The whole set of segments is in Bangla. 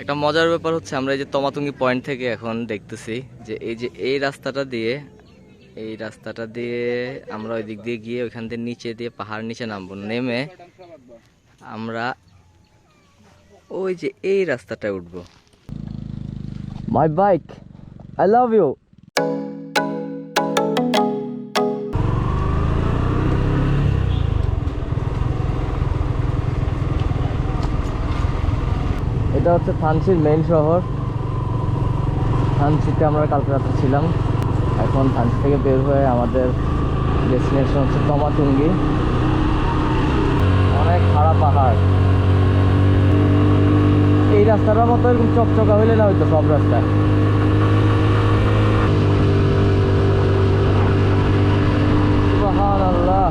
একটা মজার ব্যাপার হচ্ছে আমরা এই যে তমাতুঙ্গি পয়েন্ট থেকে এখন দেখতেছি যে এই রাস্তাটা দিয়ে আমরা ওই দিক দিয়ে গিয়ে ওইখান থেকে নিচে দিয়ে পাহাড় নিচে নামবো, নেমে আমরা ওই যে এই রাস্তাটায় উঠবো। My bike, I love you. এটা হচ্ছে থানচির মেইন শহর। থানচিতে আমরা কালকে রাত্রে ছিলাম। এখন থানচি থেকে বের হয়ে আমাদের ডেস্টিনেশন হচ্ছে তমাতুঙ্গি। অনেক খারাপ পাহাড়। এই রাস্তাটার মতো এরকম চকচকা হইলে না হইতো সব রাস্তায়। সুবহানাল্লাহ,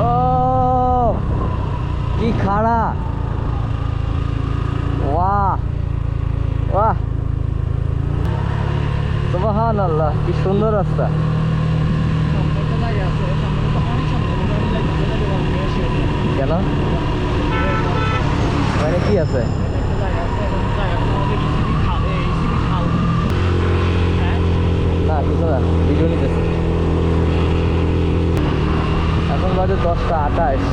ও কি খাড়া! ওয়াহ ওয়াহ, সুবহানাল্লাহ, কি সুন্দর রাস্তা। কেন, মানে কি আছে? না কিছু না, ভিডিও নিতেছি। এখন বাজে 10টা 28।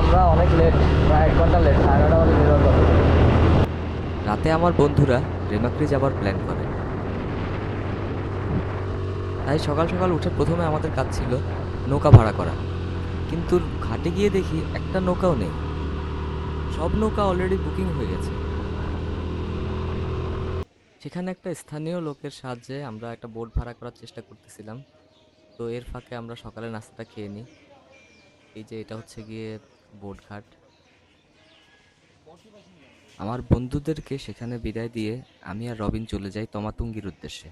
আমরা অনেক লেট, প্রায় 1 ঘন্টা লেট, 9:30 বাজে বেরোর কথা। রাতে আমার বন্ধুরা রেমাক্রি যাবার প্ল্যান করে, তাই সকাল সকাল উঠে প্রথমে আমাদের কাজ ছিল নৌকা ভাড়া করা। কিন্তু ঘাটে গিয়ে দেখি একটা নৌকাও নেই, সব নৌকা অলরেডি বুকিং হয়ে গেছে। সেখানে একটা স্থানীয় লোকের সাহায্যে আমরা একটা বোট ভাড়া করার চেষ্টা করতেছিলাম। তো এর ফাঁকে আমরা সকালে নাস্তাটা খেয়ে নিই। এই যে এটা হচ্ছে গিয়ে বোট ঘাট। আমার বন্ধুদেরকে সেখানে বিদায় দিয়ে আমি আর রবিন চলে যাই তমাতুঙ্গির উদ্দেশ্যে।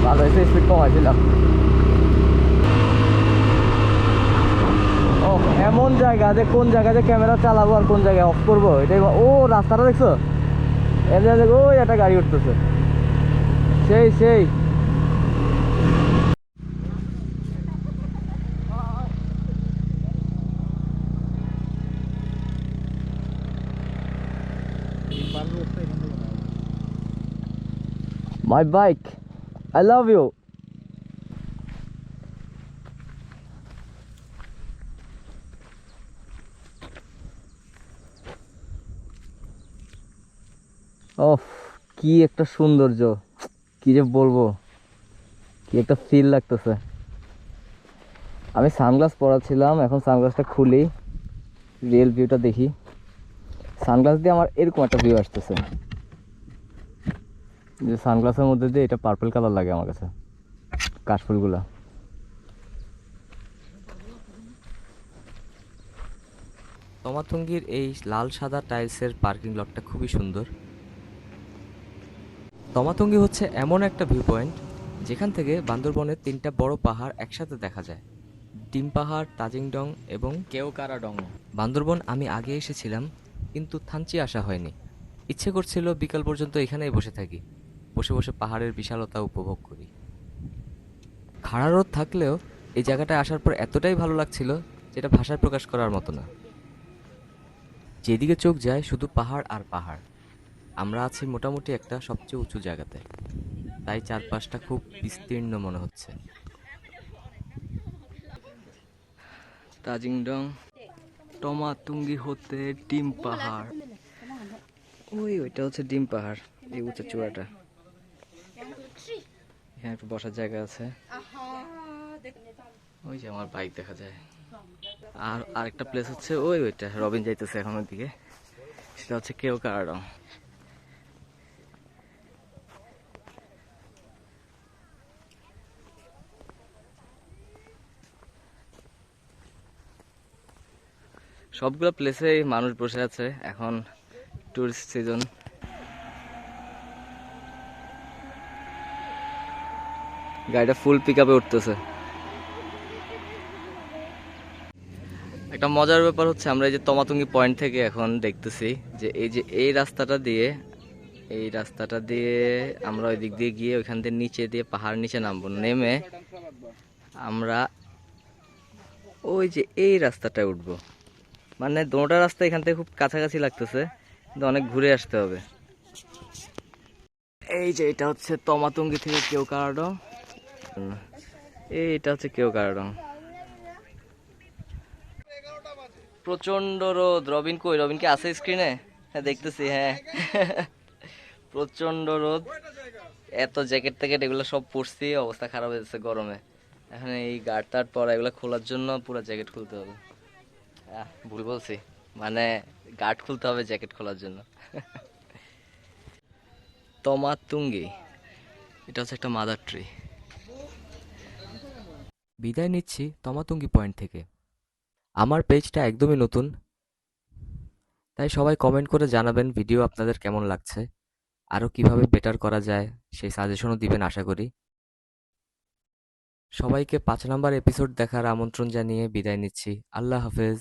ভালো হয়েছে, স্পিড কমাইছিলাম। ও এমন জায়গা যে কোন জায়গায় যে ক্যামেরা চালাবো আর কোন জায়গায় অফ করবো এটাই। ও রাস্তাটা দেখছো? এমনি দেখো, ওই একটা গাড়ি উঠতেছে, সেই সেই। My bike, I love you. Oh, কি একটা সৌন্দর্য, কি যে বলবো, কি একটা ফিল লাগতেছে। আমি সানগ্লাস পরা ছিলাম, এখন সানগ্লাসটা খুলি, রিয়েল ভিউটা দেখি। সানগ্লাস দিয়ে আমার এরকম একটা ভিউ আসতেছে, যে সানগ্লাসের মধ্যে দিয়ে এটা পার্পল কালার লাগে আমার কাছে, কাশফুলগুলা। তমাতুঙ্গির এই লাল সাদা টাইলসের পার্কিং লটটা খুবই সুন্দর। তমাতুঙ্গি হচ্ছে এমন একটা ভিউ পয়েন্ট যেখান থেকে বান্দরবনের 3টা বড় পাহাড় একসাথে দেখা যায়: ডিম পাহাড়, তাজিংডং এবং কেওক্রাডং। বান্দরবন। আমি আগে এসেছিলাম, কিন্তু থানচি আসা হয়নি। ইচ্ছে করছিল বিকাল পর্যন্ত এখানেই বসে থাকি, বসে বসে পাহাড়ের বিশালতা উপভোগ করি। খাড়া রোদ থাকলেও এই জায়গাটায় আসার পর এতটাই ভালো লাগছিল যেটা ভাষায় প্রকাশ করার মতো না। যেদিকে চোখ যায় শুধু পাহাড় আর পাহাড়। আমরা আছি মোটামুটি একটা সবচেয়ে উঁচু জায়গাতে, তাই চারপাশটা খুব বিস্তীর্ণ মনে হচ্ছে। তাজিংডং, টমাতুঙ্গি হতে ডিম পাহাড়, ওইটা হচ্ছে ডিম পাহাড়, এই উঁচু চূড়াটা। এখানে একটু বসার জায়গা আছে। ওই যে আমার বাইক দেখা যায়। আর আরেকটা প্লেস হচ্ছে ওইটা, রবিন যাইতেছে এখন ওইদিকে, সেটা হচ্ছে কেওক্রাডং। সবগুলো প্লেসেই মানুষ বসে আছে, এখন টুরিস্ট সিজন। গাড়িটা ফুল পিক আপে উঠতেছে। একটা মজার ব্যাপার হচ্ছে আমরা এই যে তমাতুঙ্গি পয়েন্ট থেকে এখন দেখতেছি যে এই রাস্তাটা দিয়ে আমরা ওই দিক দিয়ে গিয়ে ওইখান থেকে নিচে দিয়ে পাহাড় নিচে নামবো, নেমে আমরা ওই যে এই রাস্তাটায় উঠবো। মানে দুটো রাস্তা এখান থেকে খুব কাছাকাছি লাগতেছে, কিন্তু অনেক ঘুরে আসতে হবে। এই যে এটা হচ্ছে তমাতুঙ্গি থেকে কেওক্রাডং, এইটা হচ্ছে কেওক্রাডং। প্রচন্ড রোদ। রবিন কই? রবিন কি আছে স্ক্রিনে? হ্যাঁ দেখতেছি, হ্যাঁ। প্রচন্ড রোদ, এত জ্যাকেট ট্যাকেট এগুলো সব পরছি, অবস্থা খারাপ হয়ে যাচ্ছে গরমে। এখন এই গার্ড টার্ড পরা এগুলো খোলার জন্য পুরো জ্যাকেট খুলতে হবে। ভুল বলছি, মানে গার্ড খুলতে হবে জ্যাকেট খোলার জন্য। তমাতুঙ্গি, এটা হচ্ছে একটা মাদার ট্রি। বিদায় নিচ্ছি তমাতুঙ্গি পয়েন্ট থেকে। আমার পেজটা একদমই নতুন, তাই সবাই কমেন্ট করে জানাবেন ভিডিও আপনাদের কেমন লাগছে, আরও কিভাবে বেটার করা যায় সেই সাজেশনও দিবেন আশা করি। সবাইকে 5 নাম্বার এপিসোড দেখার আমন্ত্রণ জানিয়ে বিদায় নিচ্ছি। আল্লাহ হাফেজ।